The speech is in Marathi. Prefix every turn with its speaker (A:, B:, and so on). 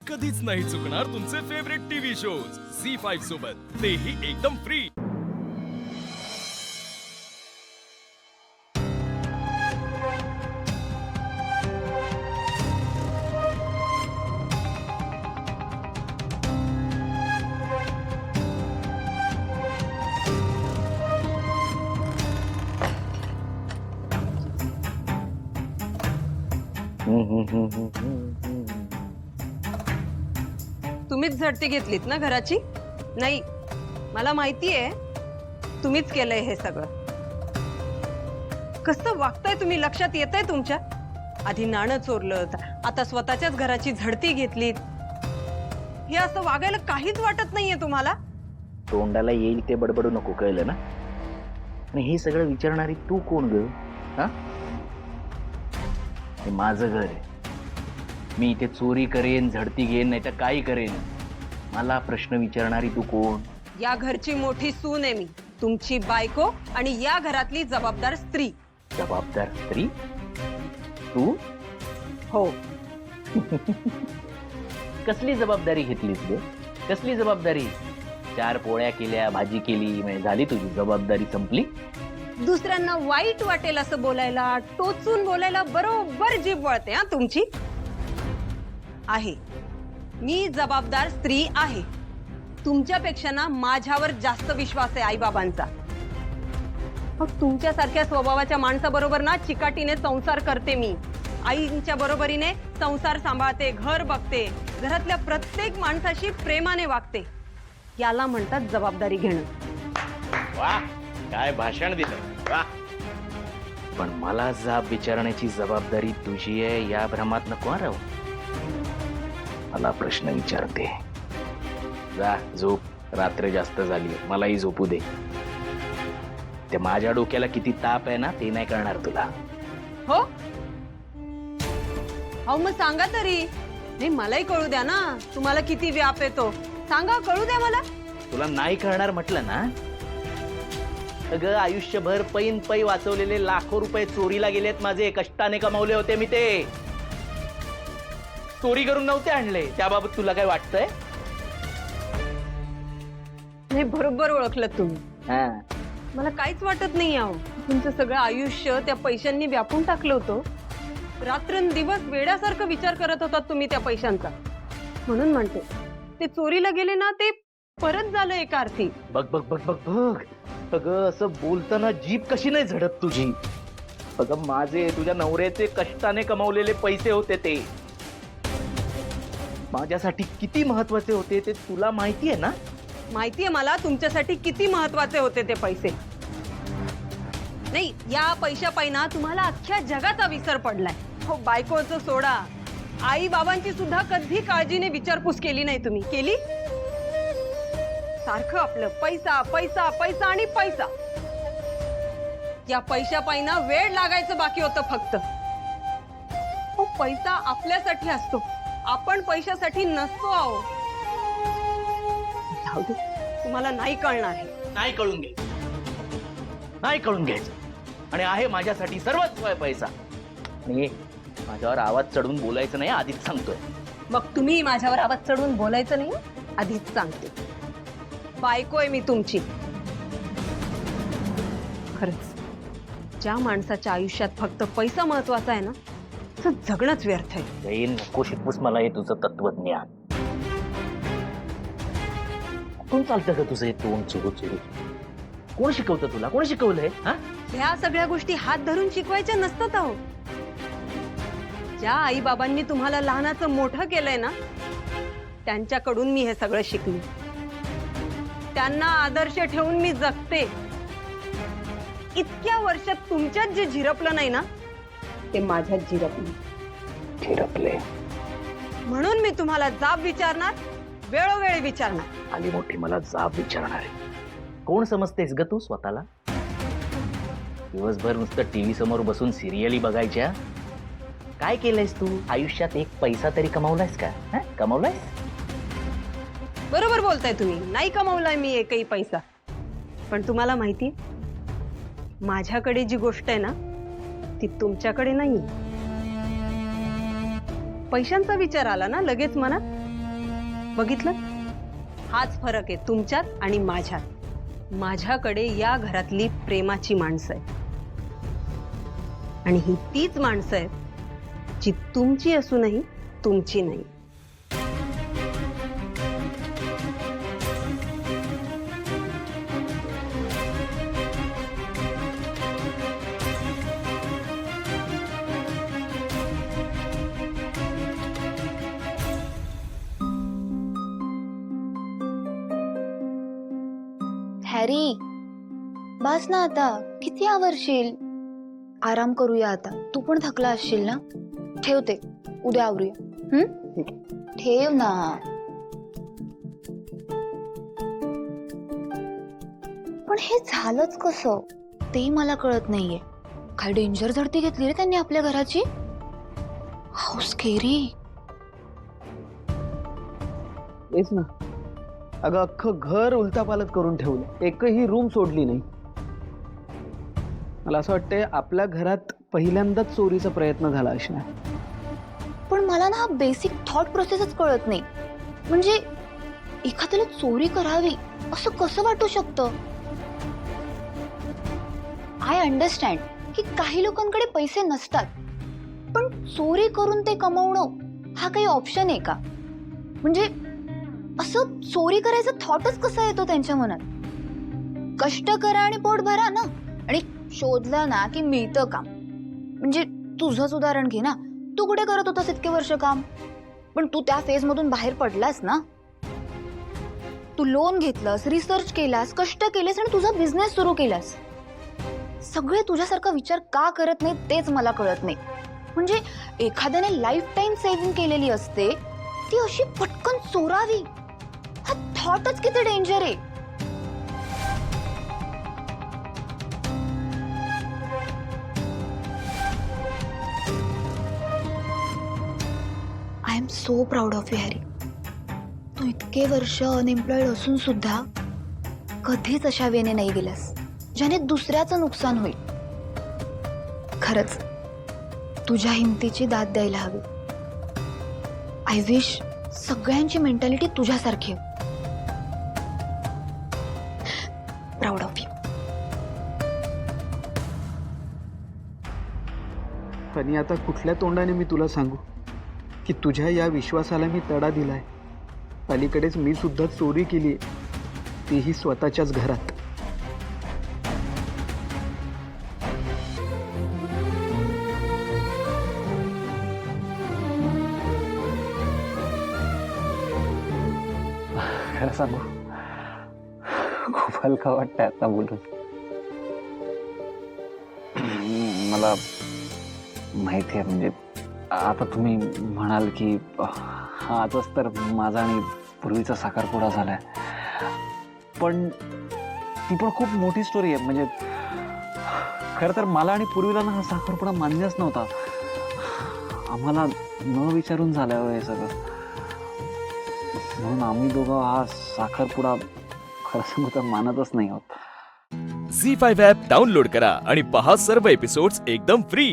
A: कधीच नाही चुकणार तुमचे फेवरेट टीव्ही शोज झी5 सोबत, तेही एकदम फ्री।
B: तुम्हीच झडती घेतलीत ना घराची? नाही, मला माहितीये तुम्हीच केलंय हे सगळं। कसं वागताय तुम्ही लक्षात येतंय तुमच्या? आधी नाणं चोरलं, आता स्वतःच्याच घराची झडती घेतलीत। हे असं वागायला काहीच वाटत नाहीये तुम्हाला?
C: तोंडाला येईल ते बडबडू नको, कळलं ना? आणि हे सगळं विचारणारी तू कोण ग? हा, हे माझं घर आहे। मी इथे चोरी करेन, झडती घेईन, नाही तर काही करेन। मला प्रश्न विचारणारी तू कोण?
B: या घरची मोठी सून आहे मी, तुमची बायको आणि या घरातली जबाबदार स्त्री।
C: जबाबदार स्त्री? तू?
B: हो।
C: कसली जबाबदारी घेतलीस ग? कसली जबाबदारी? 4 पोळ्या केल्या, भाजी केली, म्हणजे झाली तुझी जबाबदारी संपली?
B: दुसऱ्यांना वाईट वाटेल असं बोलायला, टोचून बोलायला बरोबर जीभ वळते हा तुमची। आहे, मी जबाबदार स्त्री आहे। तुमच्यापेक्षा ना माझ्यावर जास्त विश्वास आहे आईबाबांचा। मग तुमच्यासारख्या स्वभावाच्या माणसाबरोबर ना चिकाटीने संसार करते मी। आईंच्या बरोबरीने संसार सांभाळते, घर बघते, घरातल्या प्रत्येक माणसाशी प्रेमाने वागते। याला म्हणतात जबाबदारी घेणं।
C: वाह, काय भाषण दिलं, वाह। पण मला जाब विचारण्याची जबाबदारी तुझी आहे या भ्रमात नको राहू। मला प्रश्न विचारते, जा झोप, रात्र जास्त झाली, मलाही झोपू दे। ते माझ्या डोक्याला किती ताप आहे ना ते नाही कळणार तुला।
B: हो अहो मग सांगा तरी। नाही, मलाही कळू द्या ना, तुम्हाला किती व्याप येतो, सांगा, कळू द्या मला।
C: तुला नाही कळणार म्हटलं ना? अगं आयुष्यभर पैन पै वाचवलेले लाखो रुपये चोरीला गेलेत माझे, कष्टाने कमावले होते मी ते। चोरी करून नव्हते आणले, त्याबाबत तुला काय वाटतंय?
B: नाही, बरोबर ओळखलं तुम्ही।
C: हा,
B: मला काहीच वाटत नाही आहो। तुमचं सगळं आयुष्य त्या पैशांनी व्यापून टाकलं होतं। रात्रंदिवस वेड्यासारखं विचार करत होतात तुम्ही त्या पैशांचा। म्हणून म्हणते, ते चोरीला गेले ना, ते परत झालं एका अर्थी।
C: बघ बघ बघ बघ बघ, अगं असं बोलताना जीभ कशी नाही झडत तुझी? अगं माझे, तुझ्या नवऱ्याचे कष्टाने कमावलेले पैसे होते ते, माझ्यासाठी किती महत्वाचे होते ते तुला माहिती आहे ना?
B: माहितीये मला तुमच्यासाठी किती महत्वाचे होते ते पैसे। नाही, या पैशापायी ना तुम्हाला अख्ख्या जगाचा विसर पडलाय। हो, बायकोचं सोडा, आई बाबांची सुद्धा कधी काळजीने विचारपूस केली नाही तुम्ही, केली? सारखं आपलं पैसा पैसा पैसा आणि पैसा। या पैशापायी ना वेळ लागायचं बाकी होतं फक्त। हो, पैसा आपल्यासाठी असतो, आपण पैशासाठी नसतो आहो। जाऊ दे, तुम्हाला नाही कळणार आहे।
C: नाही कळून घे, नाही कळून घ्यायचं। आणि आहे माझ्यासाठी सर्वस्व आहे पैसा। आणि माझ्यावर आवाज चढवून बोलायचं नाही, आधीच सांगतोय।
B: मग तुम्ही माझ्यावर आवाज चढवून बोलायचं नाही, आधीच सांगते। बायको आहे मी तुमची। खरंच ज्या माणसाच्या आयुष्यात फक्त पैसा महत्वाचा आहे ना, तर जगणंच व्यर्थ आहे।
C: जैन, नको शिकवूस मला हे तुझं तत्वज्ञान। कोण चालतं का तुझं हे तोंड चुरू चुरू? कोण शिकवतं तुला? कोण शिकवलंय? हा,
B: ह्या सगळ्या गोष्टी हात धरून शिकवायच्या नसतात अहो। ज्या आई बाबांनी तुम्हाला लहानाचं मोठं केलंय ना, त्यांच्याकडून मी हे सगळं शिकले। त्यांना आदर्श ठेवून मी जगते। इतक्या वर्षात तुमच्यात जे झिरपलं नाही ना, ते माझ्यात
C: झिरपले।
B: म्हणून मी तुम्हाला जाब विचारणार, वेळोवेळी विचारणार।
C: आली मोठी मला जाब विचारणार आहे। कोण समजतेस ग तू स्वतःला? दिवसभर नुसतं टीव्ही समोर बसून सिरियली बघायच्या? काय केलंयस तू आयुष्यात? एक पैसा तरी कमावलायस का? कमावलायस?
B: बरोबर बोलताय तुम्ही, नाही कमावलाय मी एकही पैसा। पण तुम्हाला माहिती, माझ्याकडे जी गोष्ट आहे ना, ती तुमच्याकडे नाही। पैशांचा विचार आला ना लगेच मनात, बघितलं, हाच फरक आहे तुमच्यात आणि माझ्यात. माझ्याकडे या घरातली प्रेमाची माणसं आहेत आणि ही तीच माणसं आहेत जी तुमची असूनही तुमची नाही.
D: हॅरी, बस ना आता, किती आवरशील? आराम करूया आता. तू पण थकला असशील ना. ठेवते, उद्या आवरूया. ठेव ना. पण हे झालंच कसं ते मला कळत नाहीये. काय डेंजर झडती घेतली रे त्यांनी आपल्या घराची. How scary.
E: तेच ना. अगं अख्खं घर उलतापालत करून ठेवलं, एकही रूम सोडली नाही. मला असं वाटतंय आपल्या घरात पहिल्यांदाच चोरीचा प्रयत्न झाला असणार.
D: पण मला ना हा बेसिक थॉट प्रोसेसच कळत नाही. म्हणजे एखाद्याला चोरी करावी असं कसं वाटू शकतं? आय अंडरस्टँड की काही लोकांकडे पैसे नसतात, पण चोरी करून ते कमवणं हा काही ऑप्शन आहे का? म्हणजे असं चोरी करायचा थॉटच कसा येतो त्यांच्या मनात? कष्ट करा आणि पोट भरा ना, आणि शोधलं ना की मिळतं काम. म्हणजे तुझंच उदाहरण घे ना. तू कुठे करत होतास इतके वर्ष काम, पण तू त्या फेज मधून बाहेर पडलास ना. तू लोन घेतलंस, रिसर्च केलास, कष्ट केलेस आणि तुझा बिझनेस सुरू केलास. सगळे तुझ्यासारखा विचार का करत नाही तेच मला कळत नाही. म्हणजे एखाद्याने लाईफ टाईम सेव्हिंग केलेली असते, ती अशी पटकन चोरावी, हा थॉटच किती डेंजर आहे. I am so proud of you Harry. तू इतके वर्ष अनएम्प्लॉयड असून सुद्धा कधीच अशा वेने नाही गेलास ज्याने दुसऱ्याचं नुकसान होईल. खरंच तुझ्या हिमतीची दाद द्यायला हवी. आय विश सगळ्यांची मेंटॅलिटी तुझ्यासारखी. Proud of you.
E: आणि आता कुठल्या तोंडाने मी तुला सांगू की तुझ्या या विश्वासाला मी तडा दिलाय. अलीकडेच मी सुद्धा चोरी केली, तीही स्वतःच्याच घरात.
F: खरं सांगू, खूप हलका वाटतंय आता बोलून. मला माहिती आहे, म्हणजे आता तुम्ही म्हणाल की आजच तर माझा आणि पूर्वीचा साखरपुडा झालाय, पण ती पण खूप मोठी स्टोरी आहे. म्हणजे खरं तर मला आणि पूर्वीला ना हा साखरपुडा मान्यच नव्हता. आम्हाला न विचारून झालं हे सगळं, म्हणून आम्ही दोघं हा साखरपुडा खरं सांगू तर मानतच नाही आहोत.
A: झी5 ॲप डाउनलोड करा आणि पहा सर्व एपिसोड्स एकदम फ्री.